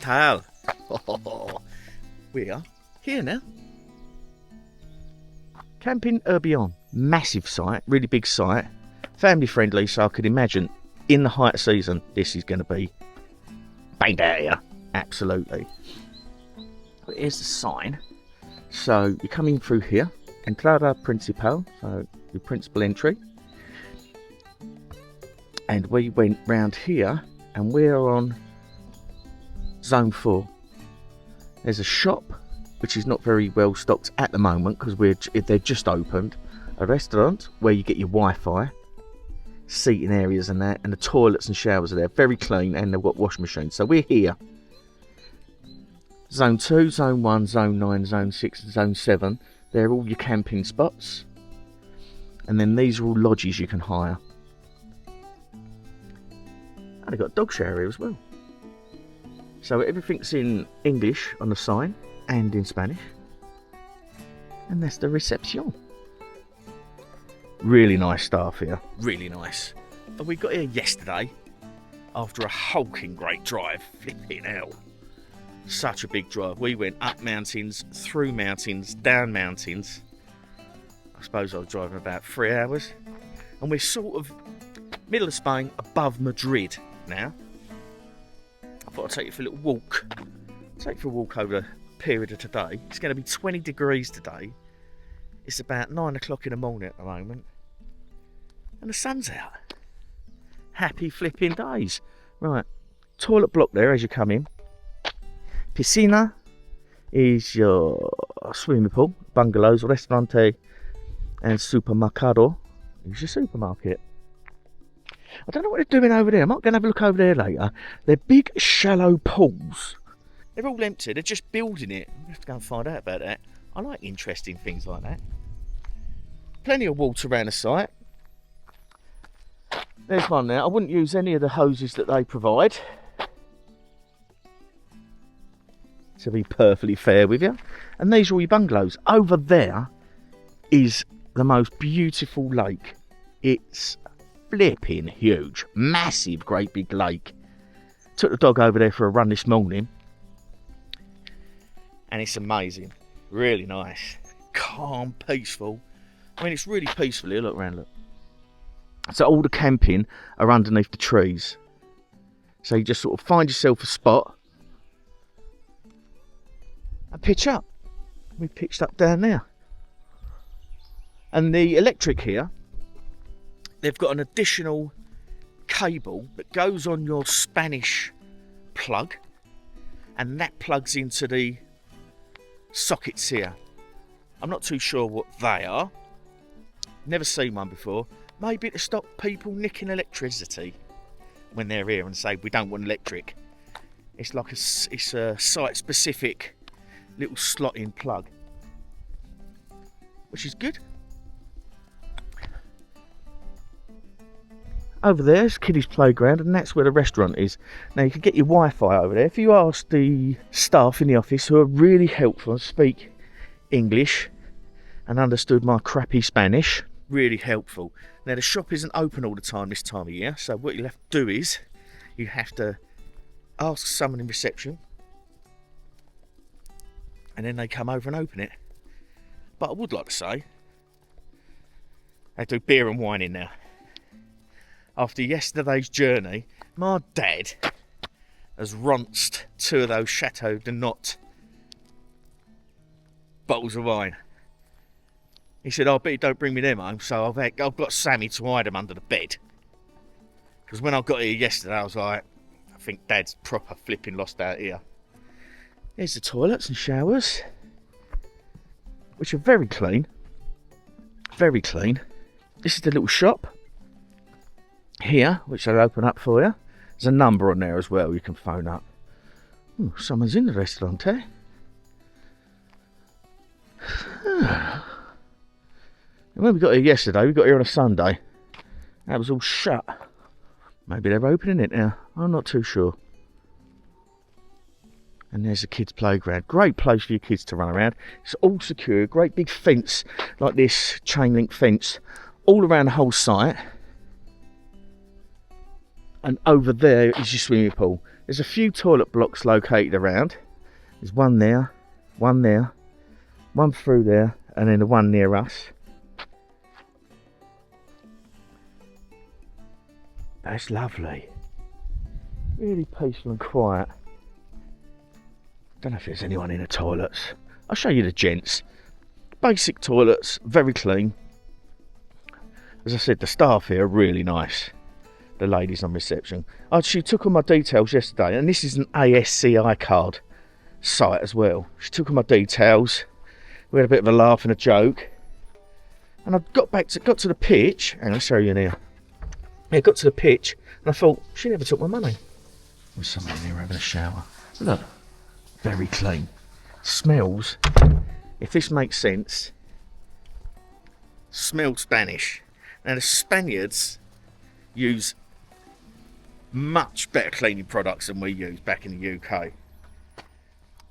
tal? We are here now. Camping Urbion. Massive site, really big site. Family friendly, so I could imagine in the height of season, this is going to be banged out here. Absolutely. But here's the sign. So you come in through here. Entrada principal, so the principal entry. And we went round here and we're on zone 4. There's a shop which is not very well stocked at the moment because they've just opened. A restaurant where you get your Wi-Fi, seating areas and that, and the toilets and showers are there, very clean, and they've got washing machines. So we're here. Zone 2, Zone 1, Zone 9, Zone 6 and Zone 7. They're all your camping spots. And then these are all lodges you can hire. And they've got a dog shower here as well. So everything's in English on the sign and in Spanish. And that's the reception. Really nice staff here. Really nice. But we got here yesterday after a hulking great drive. Flipping hell. Such a big drive. We went up mountains, through mountains, down mountains. I suppose I was driving about 3 hours. And we're sort of middle of Spain, above Madrid now. I thought I'd take you for a little walk. Take you for a walk over the period of today. It's going to be 20 degrees today. It's about 9 o'clock in the morning at the moment. And the sun's out. Happy flipping days. Right. Toilet block there as you come in. Piscina is your swimming pool. Bungalows, restaurante and supermercado is your supermarket. I don't know what they're doing over there. I might go and have a look over there later. They're big, shallow pools. They're all empty. They're just building it. I'll have to go and find out about that. I like interesting things like that. Plenty of water around the site. There's one there. I wouldn't use any of the hoses that they provide, to be perfectly fair with you. And these are all your bungalows. Over there is the most beautiful lake. It's flipping huge. Massive, great big lake. Took the dog over there for a run this morning. And it's amazing. Really nice. Calm, peaceful. I mean, it's really peaceful here. Look around, look. So all the camping are underneath the trees. So you just sort of find yourself a spot and pitch up. We pitched up down there. And the electric here, they've got an additional cable that goes on your Spanish plug, and that plugs into the sockets here. I'm not too sure what they are. Never seen one before. Maybe to stop people nicking electricity when they're here and say we don't want electric. It's like it's a site-specific little slot-in plug, which is good. Over there is Kiddies Playground, and that's where the restaurant is. Now you can get your Wi-Fi over there. If you ask the staff in the office, who are really helpful and speak English and understood my crappy Spanish, really helpful. Now the shop isn't open all the time this time of year, so what you'll have to do is you have to ask someone in reception, and then they come over and open it. But I would like to say they do beer and wine in now. After yesterday's journey, my dad has ronced 2 of those Chateau de Notte bottles of wine. He said, "I bet you don't bring me them home," so I've got Sammy to hide them under the bed. Because when I got here yesterday, I was like, I think Dad's proper flipping lost out here. Here's the toilets and showers, which are very clean. Very clean. This is the little shop here, which I'll open up for you. There's a number on there as well you can phone up. Ooh, someone's in the restaurant, eh? When we got here yesterday, we got here on a Sunday. That was all shut. Maybe they're opening it now. I'm not too sure. And there's the kids' playground. Great place for your kids to run around. It's all secure. Great big fence like this, chain link fence, all around the whole site. And over there is your swimming pool. There's a few toilet blocks located around. There's one there, one through there, and then the one near us. That's lovely. Really peaceful and quiet. Don't know if there's anyone in the toilets. I'll show you the gents. Basic toilets, very clean. As I said, the staff here are really nice. The ladies on reception. She took all my details yesterday, and this is an ASCI card site as well. She took all my details. We had a bit of a laugh and a joke. And I got to the pitch, and I'll show you in here. Yeah, got to the pitch, and I thought, she never took my money. There's someone in here having a shower. Look, very clean. Smells, if this makes sense, smells Spanish. Now the Spaniards use much better cleaning products than we use back in the UK.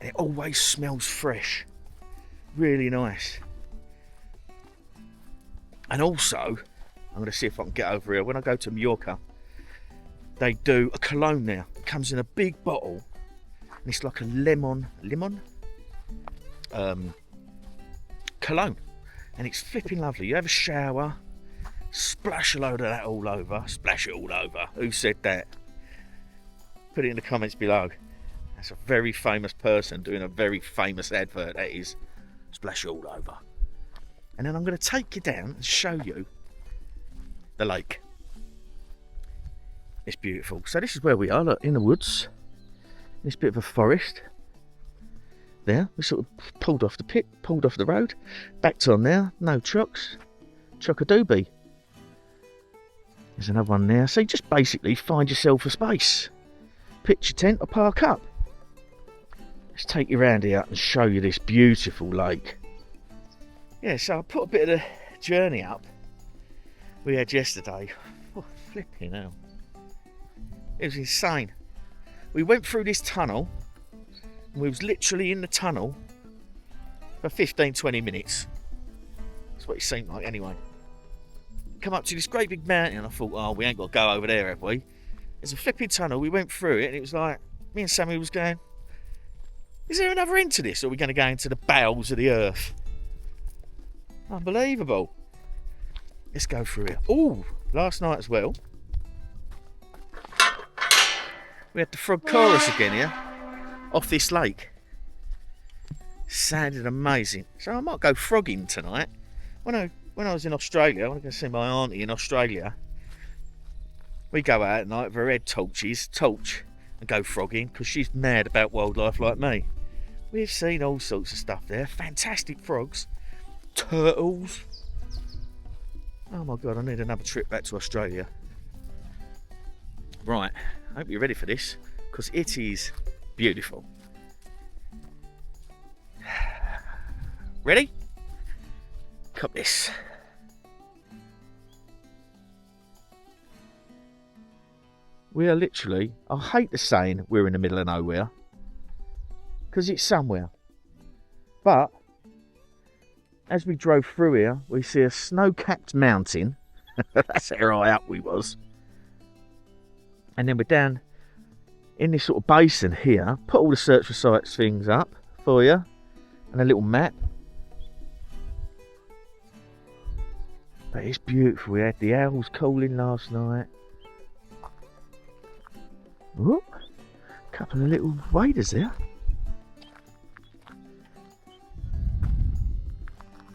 And it always smells fresh. Really nice. And also, I'm going to see if I can get over here. When I go to Mallorca, they do a cologne now. It comes in a big bottle. And it's like a lemon cologne. And it's flipping lovely. You have a shower, splash a load of that all over. Splash it all over. Who said that? Put it in the comments below. That's a very famous person doing a very famous advert, that is. Splash it all over. And then I'm going to take you down and show you the lake. It's beautiful. So this is where we are, look, in the woods. This bit of a forest. There, we sort of pulled off the road. Backed on there, no trucks. Chock-a-doobie. There's another one there. So you just basically find yourself a space. Pitch your tent or park up. Let's take you around here and show you this beautiful lake. Yeah, so I put a bit of the journey up we had yesterday. Oh, flipping hell. It was insane. We went through this tunnel, and we was literally in the tunnel for 15-20 minutes. That's what it seemed like anyway. Come up to this great big mountain, and I thought, oh, we ain't got to go over there, have we? There's a flipping tunnel, we went through it, and it was like, me and Sammy was going, is there another end to this, or are we going to go into the bowels of the earth? Unbelievable. Let's go through it. Oh, last night as well, we had the frog chorus again here, off this lake. Sounded amazing. So I might go frogging tonight. When I was in Australia, I was going to see my auntie in Australia. We go out at night with our head torch, and go frogging, because she's mad about wildlife like me. We've seen all sorts of stuff there. Fantastic frogs. Turtles. Oh my God, I need another trip back to Australia. Right, I hope you're ready for this, because it is beautiful. Ready? Cop this. We are literally, I hate the saying we're in the middle of nowhere, because it's somewhere. But as we drove through here, we see a snow-capped mountain. That's how high up we was. And then we're down in this sort of basin here. Put all the search for sites things up for you, and a little map. But it's beautiful. We had the owls calling last night. Whoop, a couple of little waders there.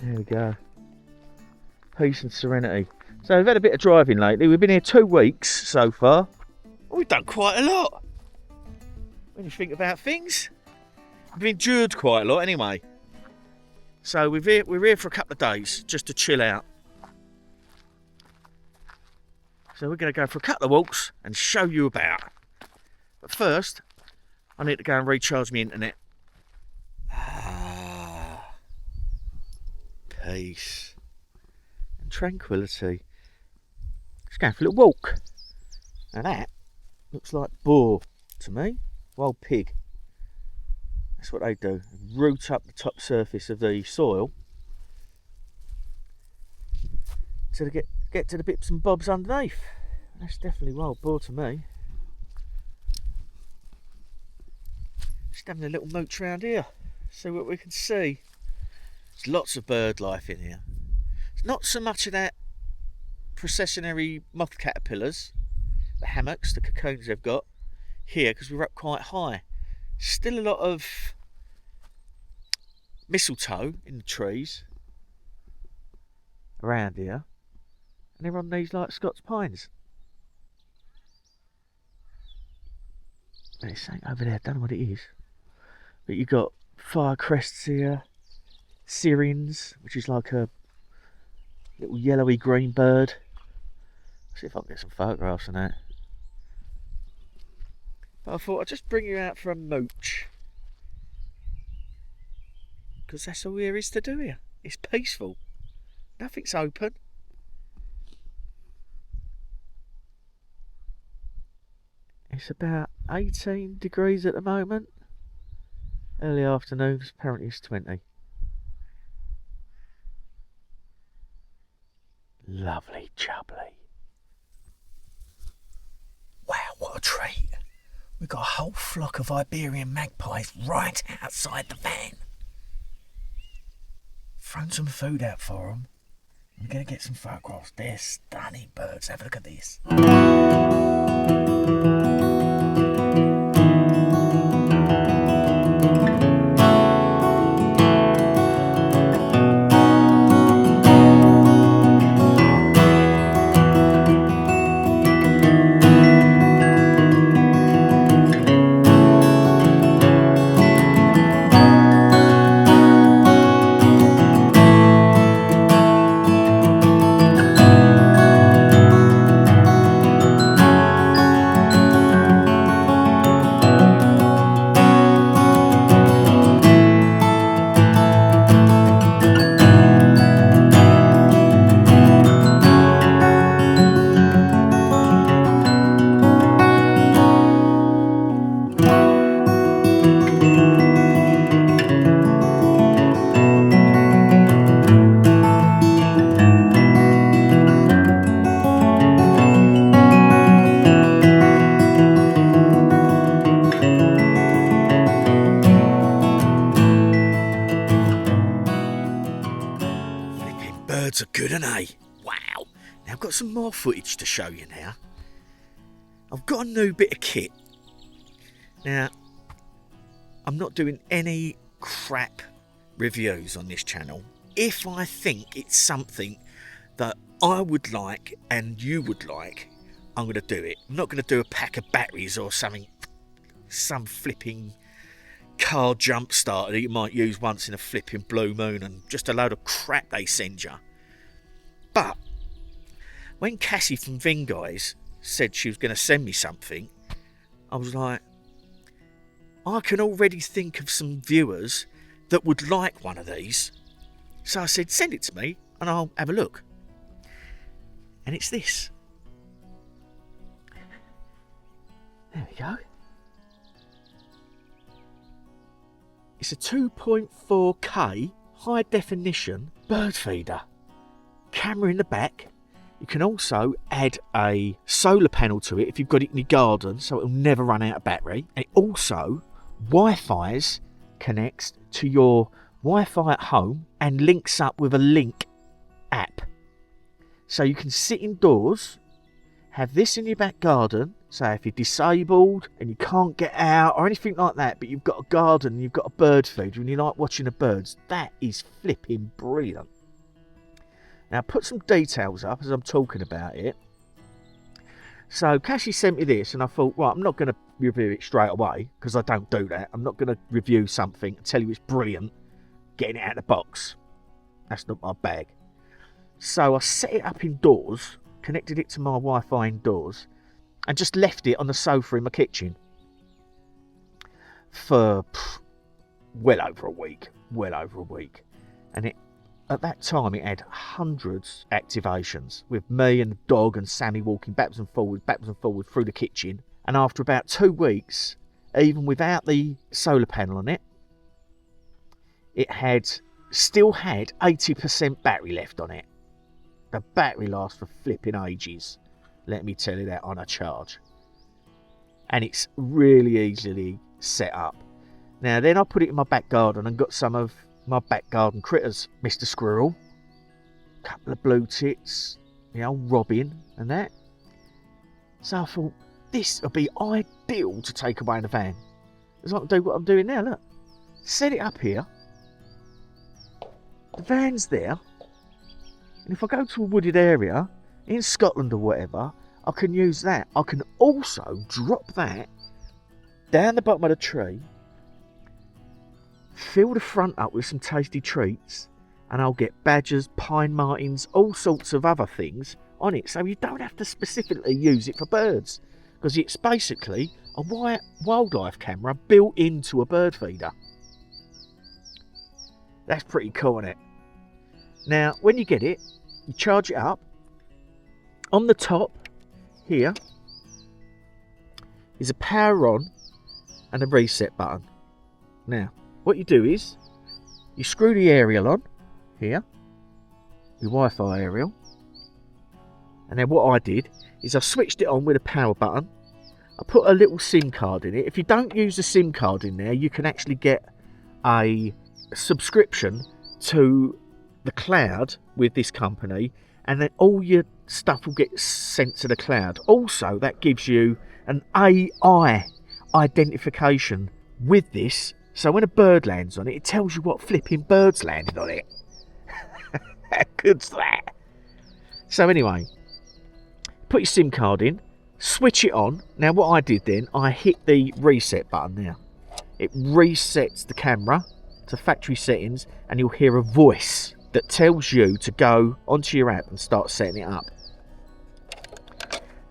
There we go. Peace and serenity. So we've had a bit of driving lately. We've been here 2 weeks so far. We've done quite a lot. When you think about things, we've endured quite a lot anyway. So we're here for a couple of days just to chill out. So we're going to go for a couple of walks and show you about. But first, I need to go and recharge my internet. Peace and tranquility. Just going for a little walk. Now that looks like boar to me. Wild pig. That's what they do. Root up the top surface of the soil to get to the bits and bobs underneath. That's definitely wild boar to me. Just having a little mooch around here, see what we can see. There's lots of bird life in here. It's not so much of that processionary moth caterpillars, the hammocks, the cocoons they've got here, because we're up quite high. Still a lot of mistletoe in the trees around here, and they're on these like Scots pines. There's something over there, don't know what it is. But you've got firecrests here, sirens, which is like a little yellowy green bird. See if I can get some photographs on that. But I thought I'd just bring you out for a mooch, because that's all there is to do here. It's peaceful. Nothing's open. It's about 18 degrees at the moment. Early afternoons, apparently it's 20. Lovely jubbly. Wow, what a treat. We've got a whole flock of Iberian magpies right outside the van. Thrown some food out for them. I'm going to get some photographs. They're stunning birds. Have a look at this. Birds are good, aren't they? Wow. Now I've got some more footage to show you now. I've got a new bit of kit. Now, I'm not doing any crap reviews on this channel. If I think it's something that I would like and you would like, I'm going to do it. I'm not going to do a pack of batteries or something, some flipping car jump starter that you might use once in a flipping blue moon and just a load of crap they send you. But when Cassie from Vinguys said she was going to send me something, I was like, I can already think of some viewers that would like one of these. So I said, send it to me and I'll have a look. And it's this. There we go. It's a 2.4K high definition bird feeder. Camera in the back. You can also add a solar panel to it if you've got it in your garden, so it'll never run out of battery. And it also Wi-Fi's connects to your Wi-Fi at home and links up with a Link app. So you can sit indoors, have this in your back garden. So if you're disabled and you can't get out or anything like that, but you've got a garden and you've got a bird feeder and you like watching the birds, that is flipping brilliant. Now put some details up as I'm talking about it. So Cassie sent me this and I thought, right, I'm not going to review it straight away because I don't do that. I'm not going to review something and tell you it's brilliant, getting it out of the box. That's not my bag. So I set it up indoors, connected it to my Wi-Fi indoors, and just left it on the sofa in my kitchen for well over a week. And it, at that time, it had hundreds of activations with me and the dog and Sammy walking backwards and forward through the kitchen. And after about 2 weeks, even without the solar panel on it, it still had 80% battery left on it. The battery lasts for flipping ages. Let me tell you that on a charge. And it's really easily set up. Now then I put it in my back garden and got some of my back garden critters. Mr. Squirrel, a couple of blue tits, the old robin and that. So I thought this would be ideal to take away in the van. Because I can do what I'm doing now, look. Set it up here. The van's there. And if I go to a wooded area, in Scotland or whatever, I can use that. I can also drop that down the bottom of the tree, fill the front up with some tasty treats, and I'll get badgers, pine martins, all sorts of other things on it. So you don't have to specifically use it for birds, because it's basically a wildlife camera built into a bird feeder. That's pretty cool, isn't it? Now, when you get it, you charge it up. On the top here is a power on and a reset button. Now, what you do is you screw the aerial on here, your Wi-Fi aerial, and then what I did is I switched it on with a power button. I put a little SIM card in it. If you don't use a SIM card in there, you can actually get a subscription to the cloud with this company, and then all your stuff will get sent to the cloud. Also, that gives you an AI identification with this, so when a bird lands on it, it tells you what flipping bird's landed on it. How good's that? So anyway, put your SIM card in, switch it on. Now what I did then, I hit the reset button there. It resets the camera to factory settings, and you'll hear a voice that tells you to go onto your app and start setting it up.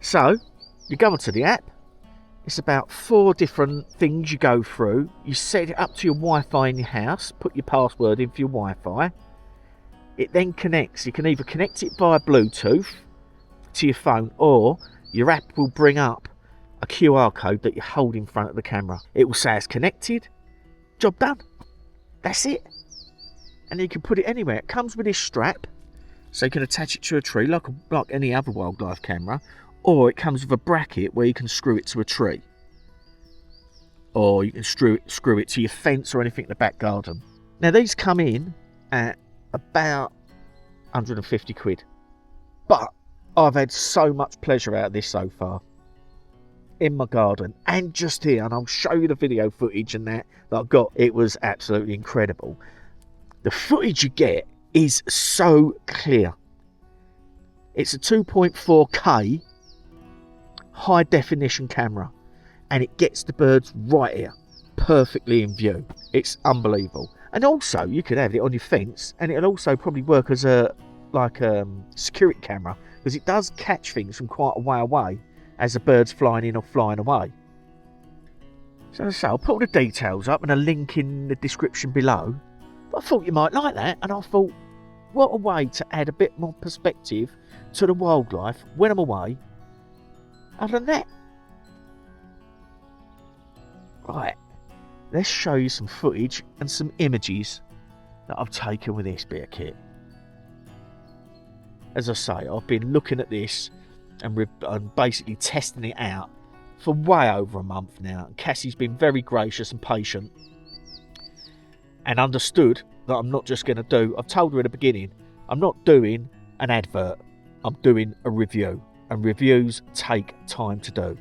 So you go onto the app. It's about 4 different things you go through. You set it up to your Wi-Fi in your house, put your password in for your Wi-Fi. It then connects. You can either connect it via Bluetooth to your phone, or your app will bring up a QR code that you hold in front of the camera. It will say it's connected. Job done. That's it. And you can put it anywhere. It comes with this strap, so you can attach it to a tree like any other wildlife camera, or it comes with a bracket where you can screw it to a tree, or you can screw it to your fence or anything in the back garden. Now these come in at about 150 quid, but I've had so much pleasure out of this so far in my garden and just here, and I'll show you the video footage and that I got. It was absolutely incredible. The footage you get is so clear. It's a 2.4K high definition camera, and it gets the birds right here, perfectly in view. It's unbelievable. And also you could have it on your fence, and it'll also probably work as a security camera, because it does catch things from quite a way away as the bird's flying in or flying away. So I'll put all the details up and a link in the description below. But I thought you might like that, and I thought, what a way to add a bit more perspective to the wildlife when I'm away, other than that. Right, let's show you some footage and some images that I've taken with this bit of kit. As I say, I've been looking at this and basically testing it out for way over a month now, and Cassie's been very gracious and patient and understood that I'm not just going to do, I've told her at the beginning, I'm not doing an advert, I'm doing a review, and reviews take time to do.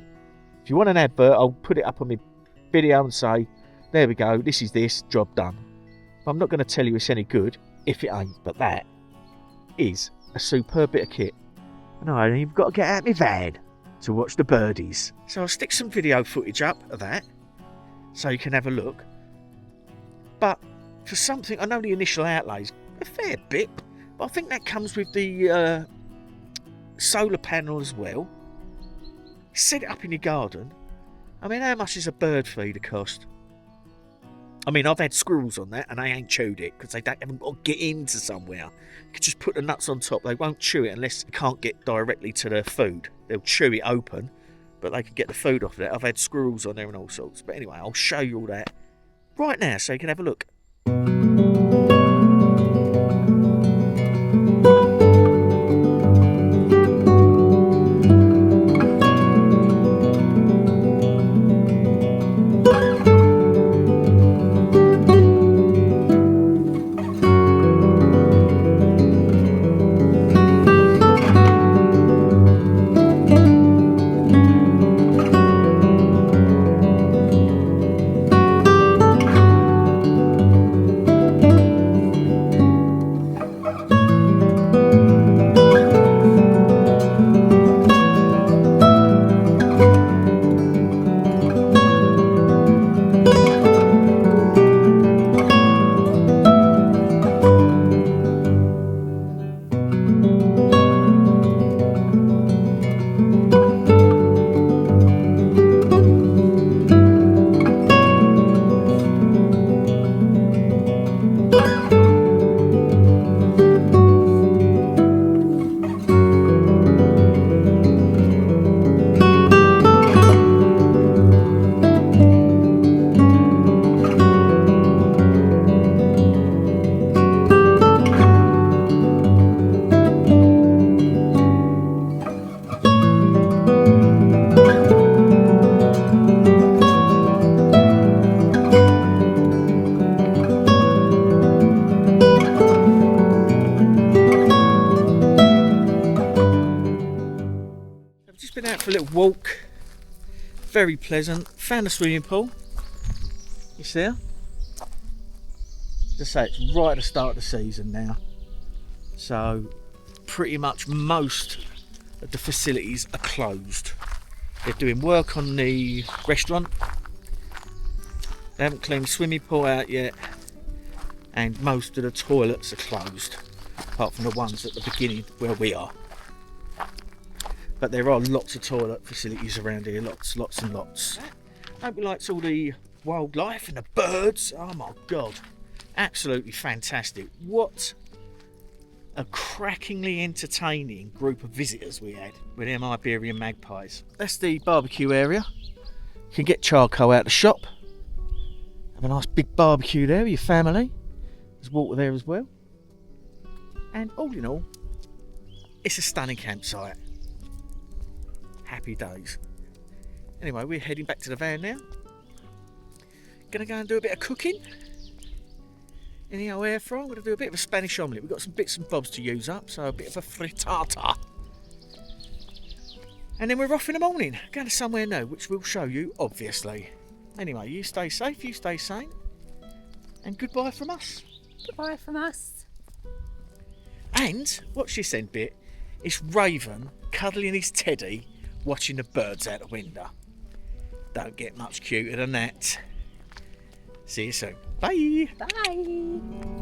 If you want an advert, I'll put it up on my video and say, there we go, this is this, job done. I'm not going to tell you it's any good if it ain't, but that is a superb bit of kit. And I've got to get out my van to watch the birdies. So I'll stick some video footage up of that so you can have a look. But for something, I know the initial outlay's a fair bit, but I think that comes with the solar panel as well. Set it up in your garden. I mean, how much does a bird feeder cost? I mean, I've had squirrels on that and they ain't chewed it because they haven't got to get into somewhere. You could just put the nuts on top. They won't chew it unless you can't get directly to the food. They'll chew it open, but they can get the food off of it. I've had squirrels on there and all sorts. But anyway, I'll show you all that right now so you can have a look. out for a little walk. Very pleasant. Found a swimming pool. You see her? Just say it's right at the start of the season now. So pretty much most of the facilities are closed. They're doing work on the restaurant. They haven't cleaned the swimming pool out yet. And most of the toilets are closed. Apart from the ones at the beginning where we are. But there are lots of toilet facilities around here. Lots and lots. Hope you liked all the wildlife and the birds. Oh my God. Absolutely fantastic. What a crackingly entertaining group of visitors we had with them Iberian magpies. That's the barbecue area. You can get charcoal out of the shop. Have a nice big barbecue there with your family. There's water there as well. And all in all, it's a stunning campsite. Happy days. Anyway, we're heading back to the van now. Gonna go and do a bit of cooking. In the old air fryer, I'm going to do a bit of a Spanish omelette. We've got some bits and bobs to use up, so a bit of a frittata. And then we're off in the morning, going to somewhere new, which we'll show you, obviously. Anyway, you stay safe, you stay sane, and goodbye from us. Goodbye from us. And, watch this end bit, it's Raven cuddling his teddy, watching the birds out the window. Don't get much cuter than that. See you soon. Bye. Bye.